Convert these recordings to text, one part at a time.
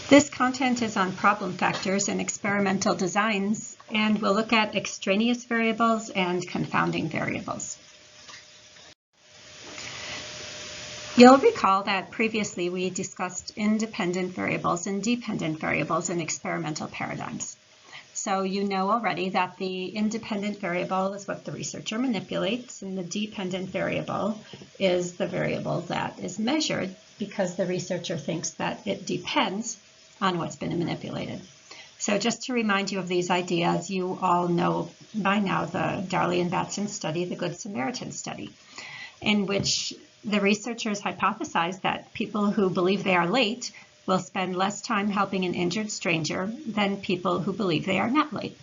This content is on problem factors and experimental designs, and we'll look at extraneous variables and confounding variables. You'll recall that previously we discussed independent variables and dependent variables in experimental paradigms. So you know already that the independent variable is what the researcher manipulates, and the dependent variable is the variable that is measured because the researcher thinks that it depends on what's been manipulated. So just to remind you of these ideas, you all know by now the Darley and Batson study, the Good Samaritan study, in which the researchers hypothesized that people who believe they are late will spend less time helping an injured stranger than people who believe they are not late.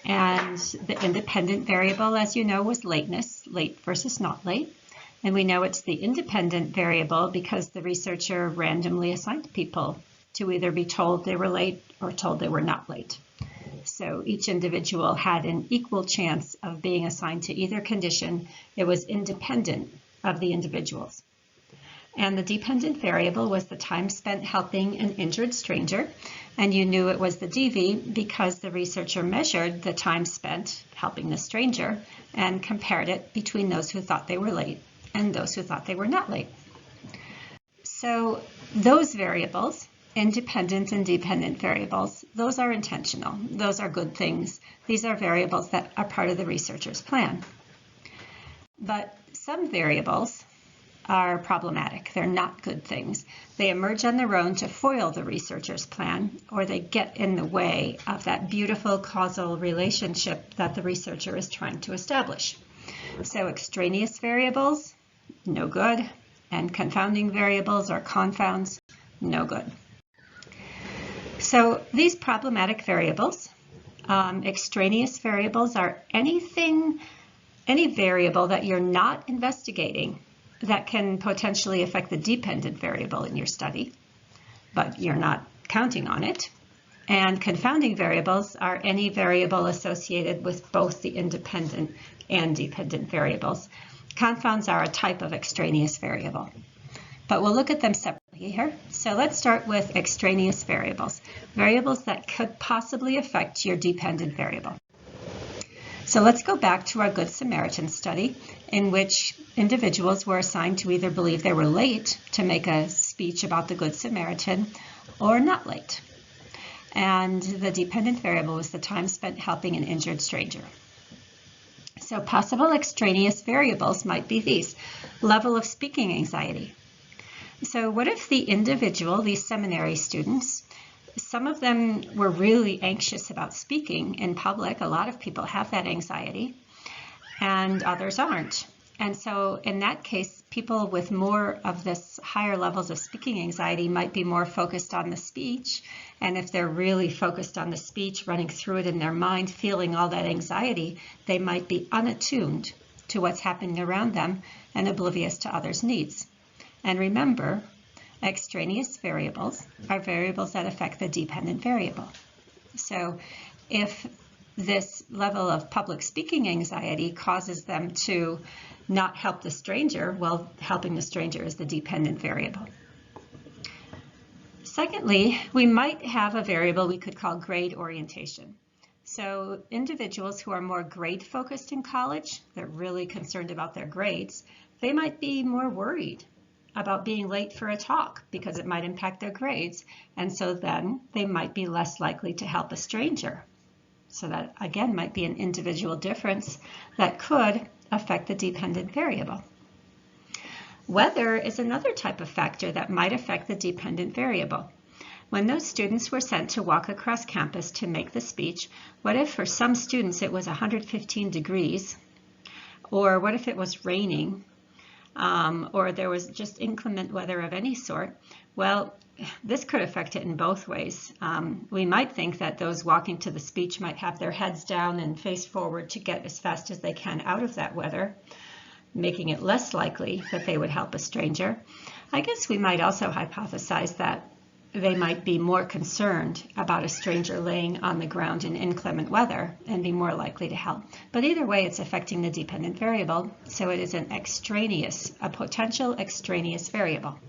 And the independent variable, as you know, was lateness, late versus not late. And we know it's the independent variable because the researcher randomly assigned people to either be told they were late or told they were not late. So each individual had an equal chance of being assigned to either condition. It was independent of the individuals. And the dependent variable was the time spent helping an injured stranger. And you knew it was the DV because the researcher measured the time spent helping the stranger and compared it between those who thought they were late and those who thought they were not late. So those variables, independent and dependent variables, those are intentional. Those are good things. These are variables that are part of the researcher's plan. But some variables are problematic. They're not good things. They emerge on their own to foil the researcher's plan, or they get in the way of that beautiful causal relationship that the researcher is trying to establish. So extraneous variables, no good, and confounding variables or confounds, no good. So these problematic variables, extraneous variables are any variable that you're not investigating that can potentially affect the dependent variable in your study, but you're not counting on it. And confounding variables are any variable associated with both the independent and dependent variables. Confounds are a type of extraneous variable, but we'll look at them separately here. So let's start with extraneous variables, variables that could possibly affect your dependent variable. So let's go back to our Good Samaritan study, in which individuals were assigned to either believe they were late to make a speech about the Good Samaritan or not late. And the dependent variable was the time spent helping an injured stranger. So possible extraneous variables might be these: level of speaking anxiety. So what if the individual, these seminary students, some of them were really anxious about speaking in public. A lot of people have that anxiety, and others aren't. And so in that case, people with more of this higher levels of speaking anxiety might be more focused on the speech. And if they're really focused on the speech, running through it in their mind, feeling all that anxiety, they might be unattuned to what's happening around them and oblivious to others' needs. And remember, extraneous variables are variables that affect the dependent variable. So if this level of public speaking anxiety causes them to not help the stranger, well, helping the stranger is the dependent variable. Secondly, we might have a variable we could call grade orientation. So individuals who are more grade focused in college, they're really concerned about their grades, they might be more worried about being late for a talk because it might impact their grades. And so then they might be less likely to help a stranger. So that again might be an individual difference that could affect the dependent variable. Weather is another type of factor that might affect the dependent variable. When those students were sent to walk across campus to make the speech, what if for some students it was 115 degrees? Or what if it was raining? Or there was just inclement weather of any sort? Well, this could affect it in both ways. We might think that those walking to the speech might have their heads down and face forward to get as fast as they can out of that weather, making it less likely that they would help a stranger. I guess we might also hypothesize that they might be more concerned about a stranger laying on the ground in inclement weather and be more likely to help. But either way, it's affecting the dependent variable, so it is a potential extraneous variable.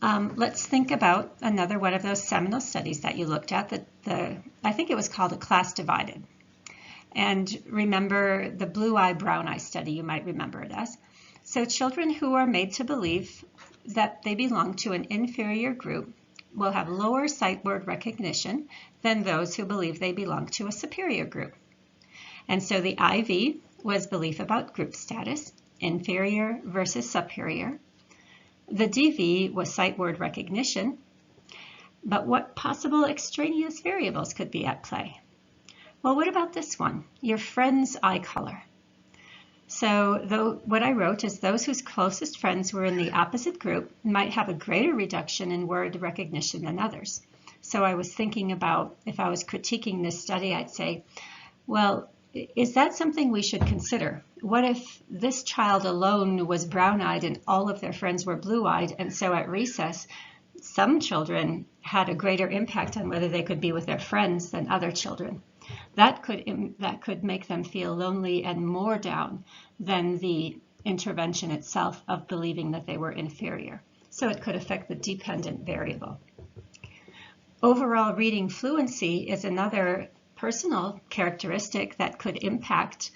Let's think about another one of those seminal studies that you looked at. I think it was called A Class Divided. And remember the blue eye, brown eye study, you might remember it as. So children who are made to believe that they belong to an inferior group will have lower sight word recognition than those who believe they belong to a superior group. And so the IV was belief about group status, inferior versus superior. The DV was sight word recognition. But what possible extraneous variables could be at play? Well, what about this one, your friend's eye color? So what I wrote is those whose closest friends were in the opposite group might have a greater reduction in word recognition than others. So I was thinking about, if I was critiquing this study, I'd say, well, is that something we should consider? What if this child alone was brown-eyed and all of their friends were blue-eyed, and so at recess, some children had a greater impact on whether they could be with their friends than other children? That could make them feel lonely and more down than the intervention itself of believing that they were inferior. So it could affect the dependent variable. Overall reading fluency is another personal characteristic that could impact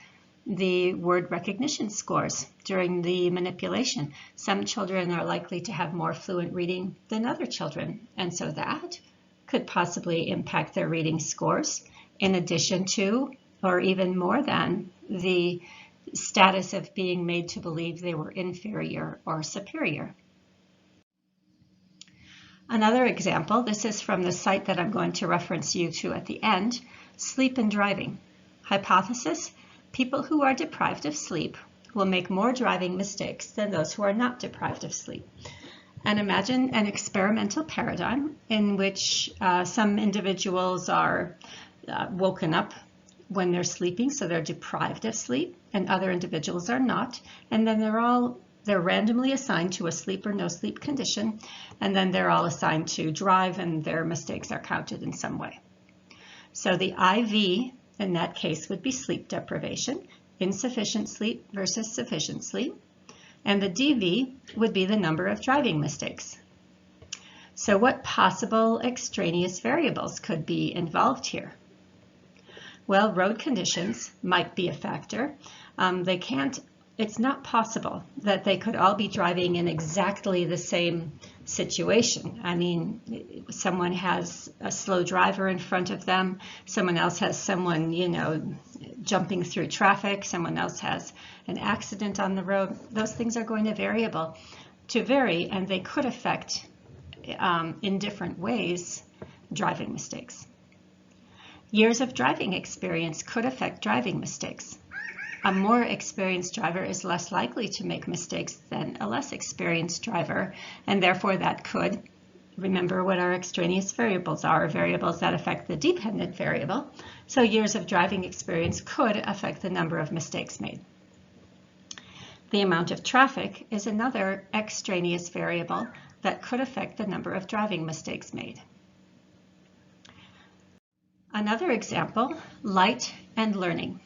the word recognition scores during the manipulation. Some children are likely to have more fluent reading than other children, and so that could possibly impact their reading scores, in addition to, or even more than, the status of being made to believe they were inferior or superior. Another example, this is from the site that I'm going to reference you to at the end, sleep and driving. Hypothesis, people who are deprived of sleep will make more driving mistakes than those who are not deprived of sleep. And imagine an experimental paradigm in which some individuals are woken up when they're sleeping, so they're deprived of sleep, and other individuals are not. And then they're randomly assigned to a sleep or no sleep condition, and then they're all assigned to drive, and their mistakes are counted in some way. So the IV in that case would be sleep deprivation, insufficient sleep versus sufficient sleep, and the DV would be the number of driving mistakes. So what possible extraneous variables could be involved here? Well, road conditions might be a factor. It's not possible that they could all be driving in exactly the same situation. I mean, someone has a slow driver in front of them, someone else has someone, jumping through traffic, someone else has an accident on the road. Those things are going to vary, and they could affect, in different ways, driving mistakes. Years of driving experience could affect driving mistakes. A more experienced driver is less likely to make mistakes than a less experienced driver, and therefore that could, remember what our extraneous variables are, variables that affect the dependent variable, so years of driving experience could affect the number of mistakes made. The amount of traffic is another extraneous variable that could affect the number of driving mistakes made. Another example, light and learning.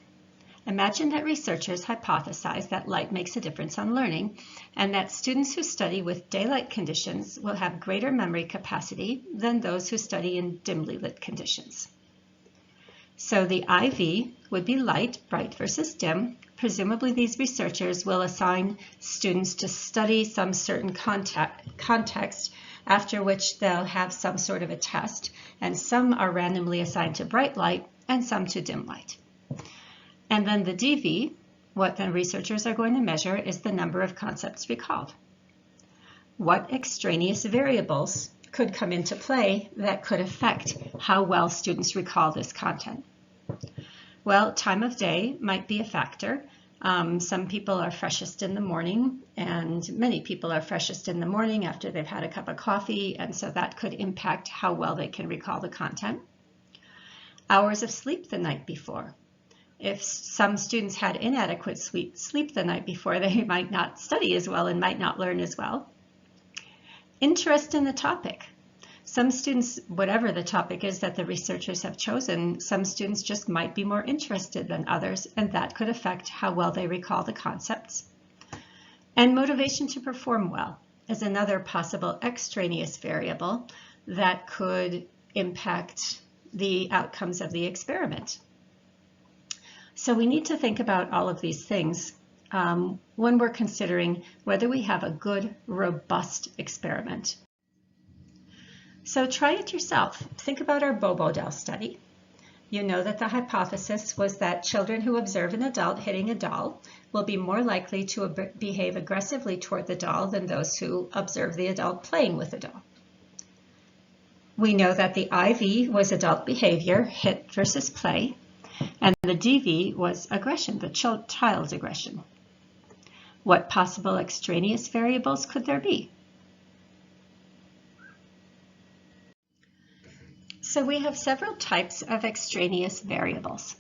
Imagine that researchers hypothesize that light makes a difference on learning, and that students who study with daylight conditions will have greater memory capacity than those who study in dimly lit conditions. So the IV would be light, bright versus dim. Presumably these researchers will assign students to study some certain context, after which they'll have some sort of a test, and some are randomly assigned to bright light and some to dim light. And then the DV, what the researchers are going to measure is the number of concepts recalled. What extraneous variables could come into play that could affect how well students recall this content? Well, time of day might be a factor. Some people are freshest in the morning, and many people are freshest in the morning after they've had a cup of coffee, and so that could impact how well they can recall the content. Hours of sleep the night before. If some students had inadequate sleep the night before, they might not study as well and might not learn as well. Interest in the topic. Some students, whatever the topic is that the researchers have chosen, some students just might be more interested than others, and that could affect how well they recall the concepts. And motivation to perform well. is another possible extraneous variable that could impact the outcomes of the experiment. So we need to think about all of these things when we're considering whether we have a good, robust experiment. So try it yourself. Think about our Bobo doll study. You know that the hypothesis was that children who observe an adult hitting a doll will be more likely to behave aggressively toward the doll than those who observe the adult playing with the doll. We know that the IV was adult behavior, hit versus play, and the DV was aggression, the child's aggression. What possible extraneous variables could there be? So we have several types of extraneous variables.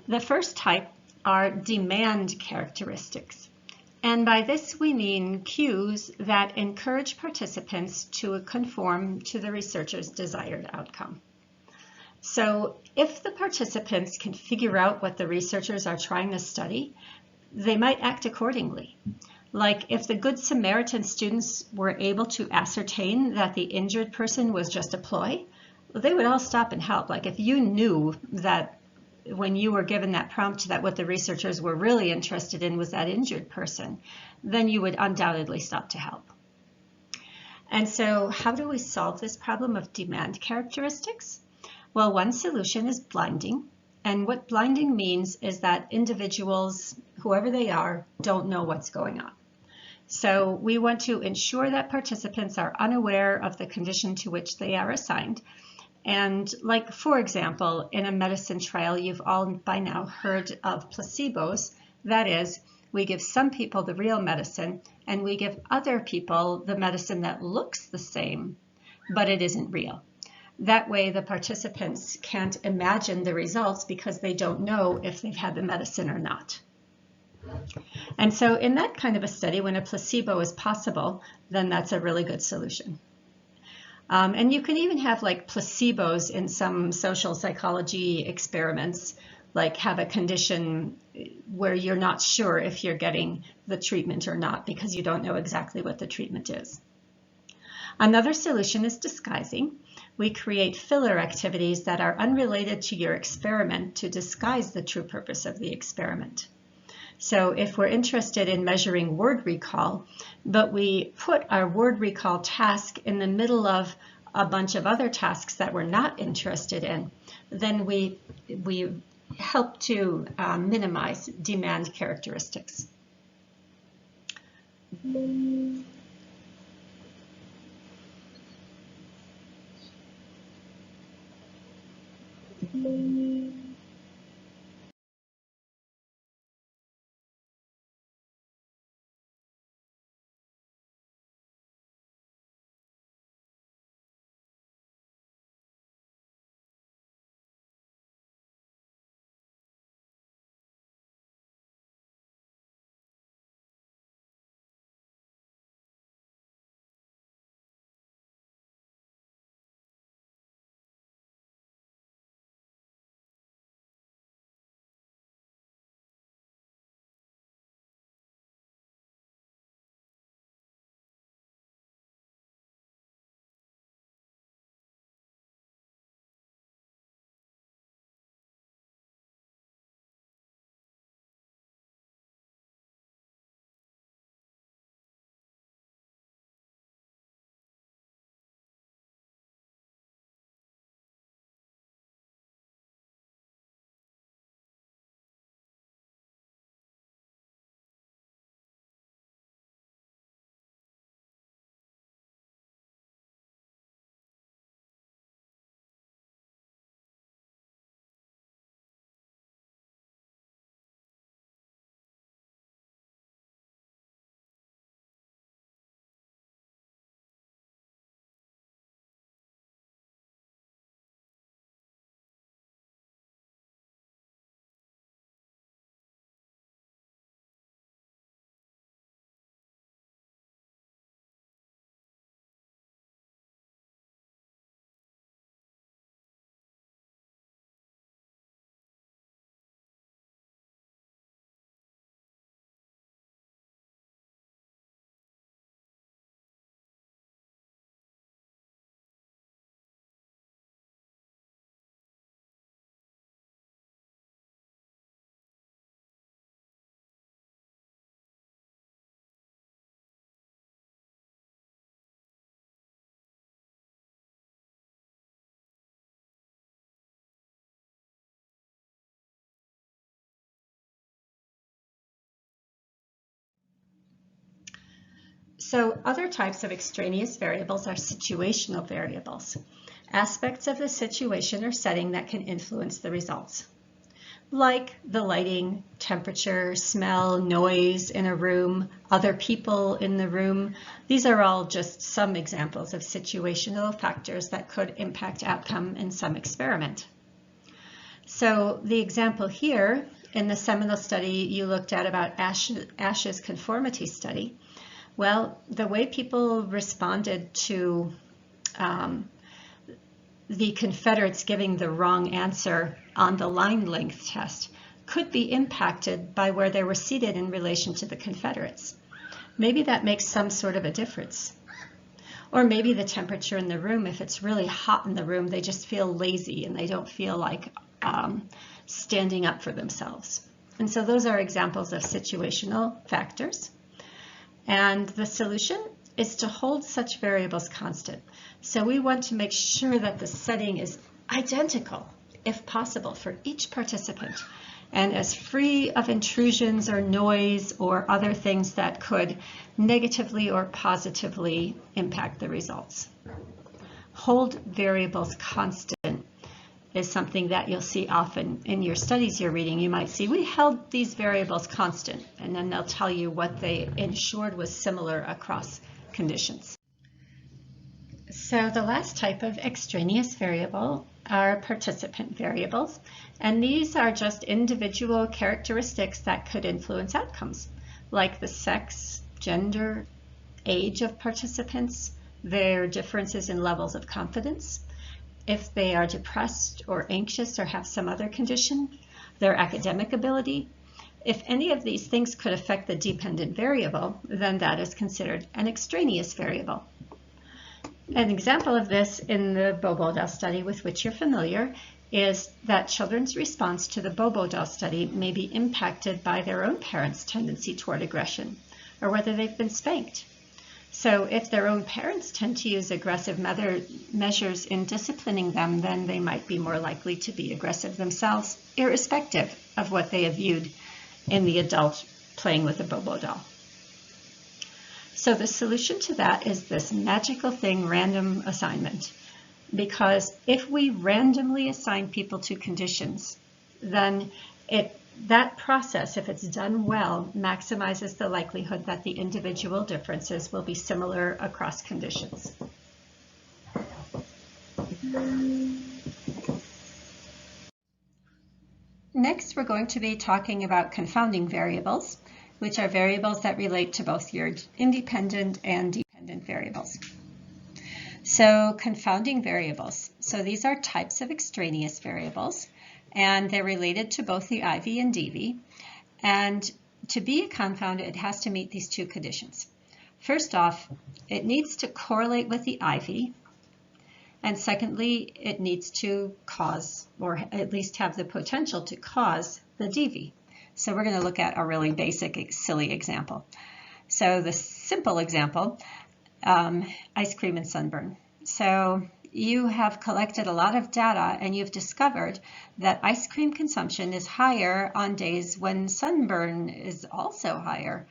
The first type are demand characteristics. And by this we mean cues that encourage participants to conform to the researcher's desired outcome. So if the participants can figure out what the researchers are trying to study, they might act accordingly. Like if the Good Samaritan students were able to ascertain that the injured person was just a ploy, well, they would all stop and help. Like if you knew that when you were given that prompt that what the researchers were really interested in was that injured person, then you would undoubtedly stop to help. And so how do we solve this problem of demand characteristics? Well, one solution is blinding. And what blinding means is that individuals, whoever they are, don't know what's going on. So we want to ensure that participants are unaware of the condition to which they are assigned. And like, for example, in a medicine trial, you've all by now heard of placebos. That is, we give some people the real medicine and we give other people the medicine that looks the same, but it isn't real. That way the participants can't imagine the results because they don't know if they've had the medicine or not. And so in that kind of a study, when a placebo is possible, then that's a really good solution. And you can even have like placebos in some social psychology experiments, like have a condition where you're not sure if you're getting the treatment or not because you don't know exactly what the treatment is. Another solution is disguising. We create filler activities that are unrelated to your experiment to disguise the true purpose of the experiment. So if we're interested in measuring word recall, but we put our word recall task in the middle of a bunch of other tasks that we're not interested in, then we help to minimize demand characteristics. So other types of extraneous variables are situational variables, aspects of the situation or setting that can influence the results, like the lighting, temperature, smell, noise in a room, other people in the room. These are all just some examples of situational factors that could impact outcome in some experiment. So the example here in the seminal study you looked at about Ash's conformity study, well, the way people responded to the Confederates giving the wrong answer on the line length test could be impacted by where they were seated in relation to the Confederates. Maybe that makes some sort of a difference. Or maybe the temperature in the room, if it's really hot in the room, they just feel lazy and they don't feel like standing up for themselves. And so those are examples of situational factors. And the solution is to hold such variables constant. So we want to make sure that the setting is identical, if possible, for each participant, and as free of intrusions or noise or other things that could negatively or positively impact the results. Hold variables constant is something that you'll see often in your studies you're reading. You might see, we held these variables constant, and then they'll tell you what they ensured was similar across conditions. So the last type of extraneous variable are participant variables, and these are just individual characteristics that could influence outcomes, like the sex, gender, age of participants, their differences in levels of confidence, if they are depressed or anxious or have some other condition, their academic ability. If any of these things could affect the dependent variable, then that is considered an extraneous variable. An example of this in the Bobo doll study with which you're familiar is that children's response to the Bobo doll study may be impacted by their own parents' tendency toward aggression or whether they've been spanked. So if their own parents tend to use aggressive measures in disciplining them, then they might be more likely to be aggressive themselves, irrespective of what they have viewed in the adult playing with a Bobo doll. So the solution to that is this magical thing, random assignment. Because if we randomly assign people to conditions, then that process, if it's done well, maximizes the likelihood that the individual differences will be similar across conditions. Next, we're going to be talking about confounding variables, which are variables that relate to both your independent and dependent variables. So confounding variables. So these are types of extraneous variables, and they're related to both the IV and DV. And to be a confound, it has to meet these two conditions. First off, it needs to correlate with the IV. And secondly, it needs to cause, or at least have the potential to cause, the DV. So we're going to look at a really basic, silly example. So the simple example, ice cream and sunburn. So you have collected a lot of data and you've discovered that ice cream consumption is higher on days when sunburn is also higher.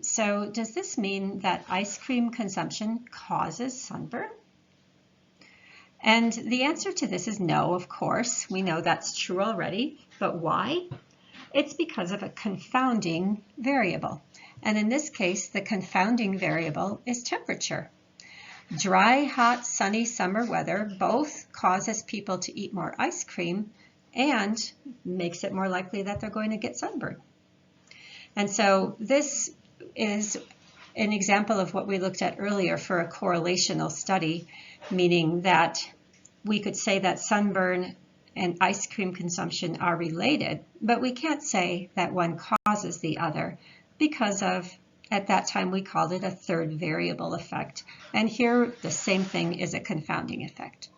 So does this mean that ice cream consumption causes sunburn? And the answer to this is no, of course. We know that's true already, but why? It's because of a confounding variable. And in this case, the confounding variable is temperature. Dry, hot, sunny summer weather both causes people to eat more ice cream and makes it more likely that they're going to get sunburned. And so this is an example of what we looked at earlier for a correlational study, meaning that we could say that sunburn and ice cream consumption are related, but we can't say that one causes the other because of, at that time, we called it a third variable effect. And here, the same thing is a confounding effect.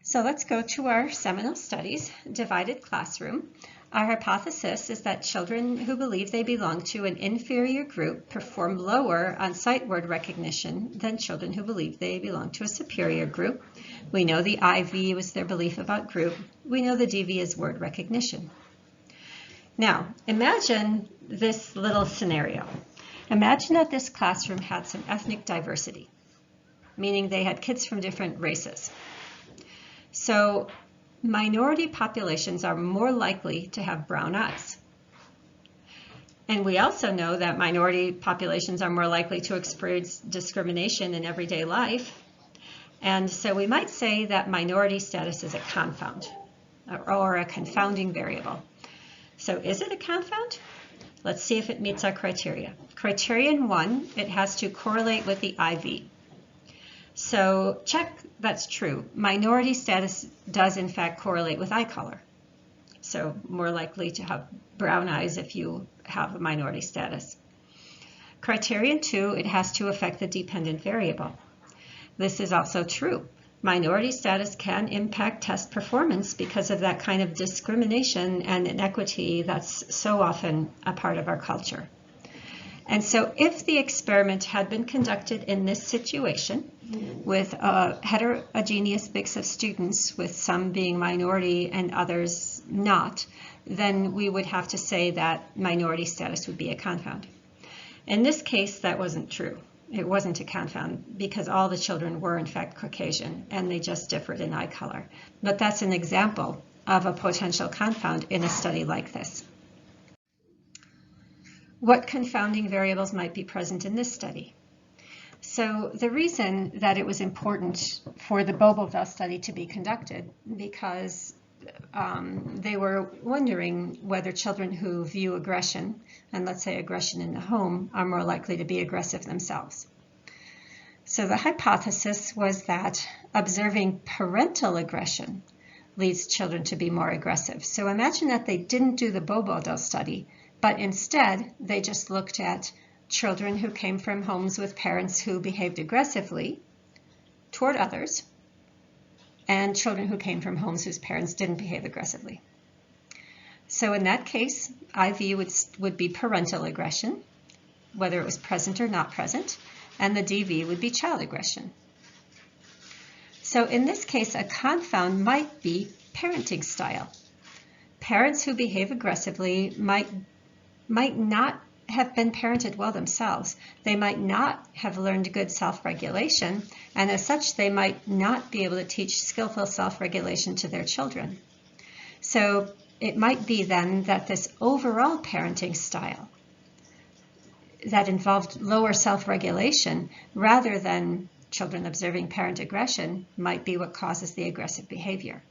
So let's go to our seminal studies, divided classroom. Our hypothesis is that children who believe they belong to an inferior group perform lower on sight word recognition than children who believe they belong to a superior group. We know the IV was their belief about group. We know the DV is word recognition. Now, imagine this little scenario. Imagine that this classroom had some ethnic diversity, meaning they had kids from different races. So minority populations are more likely to have brown eyes. And we also know that minority populations are more likely to experience discrimination in everyday life. And so we might say that minority status is a confound or a confounding variable. So is it a confound? Let's see if it meets our criteria. Criterion 1, it has to correlate with the IV. So check that's true. Minority status does in fact correlate with eye color. So more likely to have brown eyes if you have a minority status. Criterion 2, it has to affect the dependent variable. This is also true. Minority status can impact test performance because of that kind of discrimination and inequity that's so often a part of our culture. And so if the experiment had been conducted in this situation with a heterogeneous mix of students, with some being minority and others not, then we would have to say that minority status would be a confound. In this case, that wasn't true. It wasn't a confound because all the children were in fact Caucasian and they just differed in eye color. But that's an example of a potential confound in a study like this. What confounding variables might be present in this study? So the reason that it was important for the Bobodal study to be conducted because they were wondering whether children who view aggression, and let's say aggression in the home, are more likely to be aggressive themselves. So the hypothesis was that observing parental aggression leads children to be more aggressive. So imagine that they didn't do the Bobodal study, but instead they just looked at children who came from homes with parents who behaved aggressively toward others, and children who came from homes whose parents didn't behave aggressively. So in that case, IV would be parental aggression, whether it was present or not present, and the DV would be child aggression. So in this case, a confound might be parenting style. Parents who behave aggressively might not have been parented well themselves. They might not have learned good self-regulation, and as such, they might not be able to teach skillful self-regulation to their children. So it might be then that this overall parenting style that involved lower self-regulation rather than children observing parent aggression might be what causes the aggressive behavior.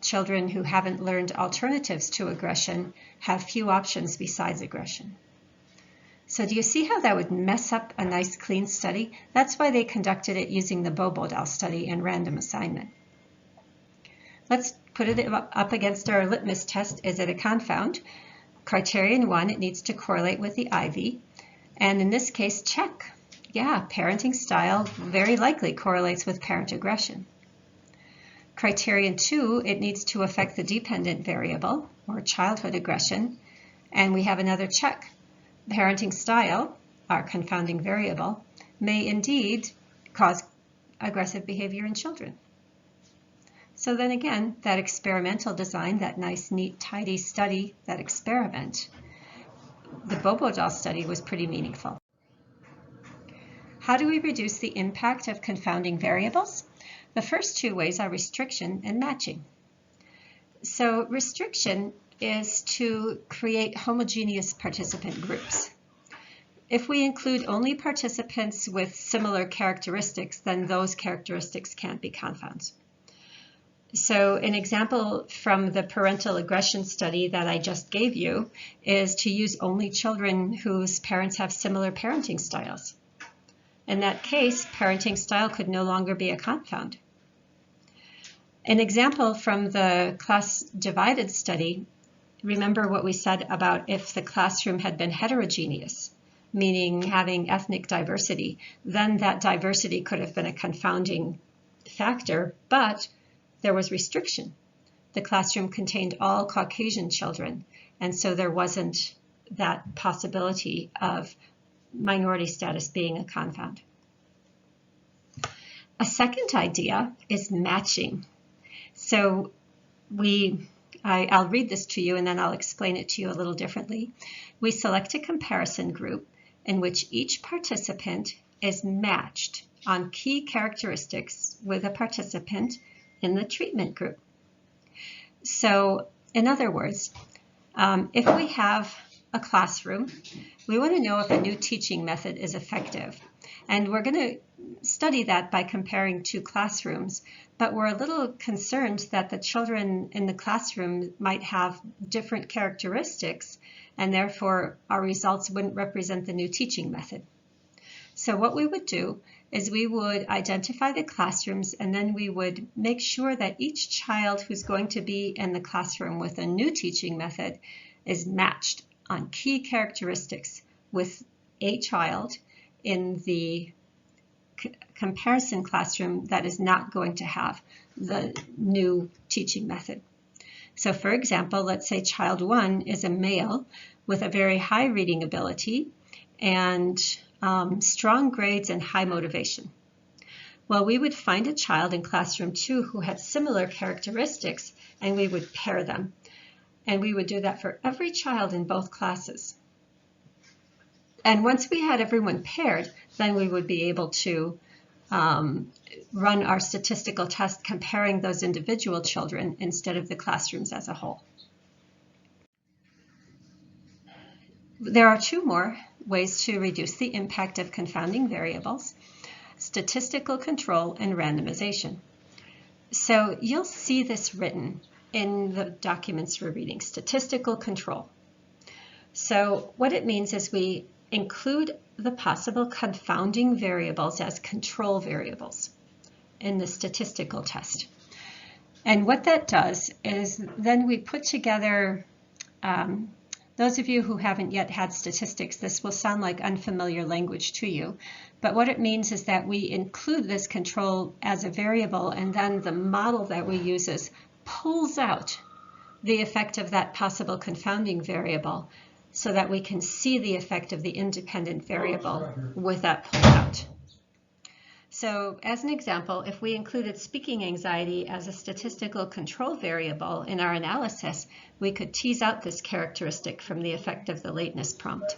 Children who haven't learned alternatives to aggression have few options besides aggression. So do you see how that would mess up a nice clean study? That's why they conducted it using the Bobodal study and random assignment. Let's put it up against our litmus test. Is it a confound? Criterion 1, it needs to correlate with the IV. And in this case, check. Yeah, parenting style very likely correlates with parent aggression. Criterion 2, it needs to affect the dependent variable or childhood aggression. And we have another check. Parenting style, our confounding variable, may indeed cause aggressive behavior in children. So then again, that experimental design, that nice, neat, tidy study, that experiment, the Bobodal study was pretty meaningful. How do we reduce the impact of confounding variables? The first two ways are restriction and matching. So restriction is to create homogeneous participant groups. If we include only participants with similar characteristics, then those characteristics can't be confounds. So an example from the parental aggression study that I just gave you is to use only children whose parents have similar parenting styles. In that case, parenting style could no longer be a confound. An example from the class divided study, remember what we said about if the classroom had been heterogeneous, meaning having ethnic diversity, then that diversity could have been a confounding factor, but there was restriction. The classroom contained all Caucasian children, and so there wasn't that possibility of minority status being a confound. A second idea is matching. So I'll read this to you and then I'll explain it to you a little differently. We select a comparison group in which each participant is matched on key characteristics with a participant in the treatment group. So, in other words, if we have a classroom, we want to know if a new teaching method is effective. And we're going to study that by comparing two classrooms, but we're a little concerned that the children in the classroom might have different characteristics, and therefore our results wouldn't represent the new teaching method. So what we would do is we would identify the classrooms, and then we would make sure that each child who's going to be in the classroom with a new teaching method is matched on key characteristics with a child in the comparison classroom that is not going to have the new teaching method. So for example, let's say child 1 is a male with a very high reading ability and strong grades and high motivation. Well, we would find a child in classroom 2 who had similar characteristics, and we would pair them. And we would do that for every child in both classes. And once we had everyone paired, then we would be able to run our statistical test comparing those individual children instead of the classrooms as a whole. There are two more ways to reduce the impact of confounding variables: statistical control and randomization. So you'll see this written in the documents we're reading, statistical control. So what it means is we include the possible confounding variables as control variables in the statistical test. And what that does is then we put together, those of you who haven't yet had statistics, this will sound like unfamiliar language to you, but what it means is that we include this control as a variable, and then the model that we use pulls out the effect of that possible confounding variable so that we can see the effect of the independent variable with that pulled out. So as an example, if we included speaking anxiety as a statistical control variable in our analysis, we could tease out this characteristic from the effect of the lateness prompt.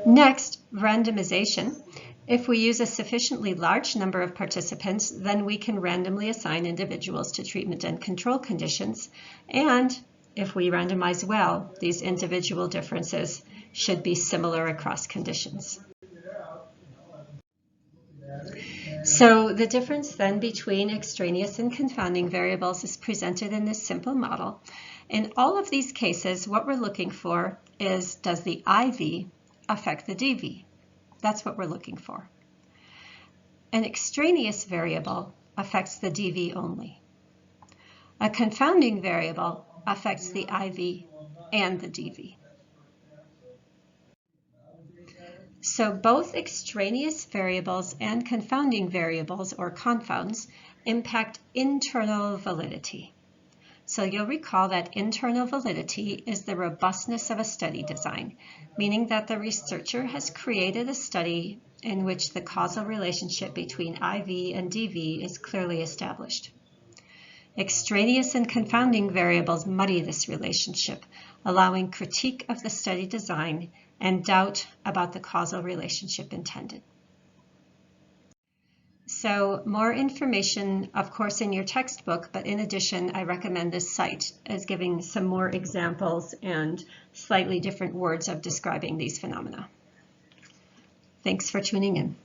Next, randomization. If we use a sufficiently large number of participants, then we can randomly assign individuals to treatment and control conditions. And if we randomize well, these individual differences should be similar across conditions. So the difference then between extraneous and confounding variables is presented in this simple model. In all of these cases, what we're looking for is, does the IV affect the DV? That's what we're looking for. An extraneous variable affects the DV only. A confounding variable affects the IV and the DV. So both extraneous variables and confounding variables, or confounds, impact internal validity. So you'll recall that internal validity is the robustness of a study design, meaning that the researcher has created a study in which the causal relationship between IV and DV is clearly established. Extraneous and confounding variables muddy this relationship, allowing critique of the study design and doubt about the causal relationship intended. So more information, of course, in your textbook, but in addition, I recommend this site as giving some more examples and slightly different words of describing these phenomena. Thanks for tuning in.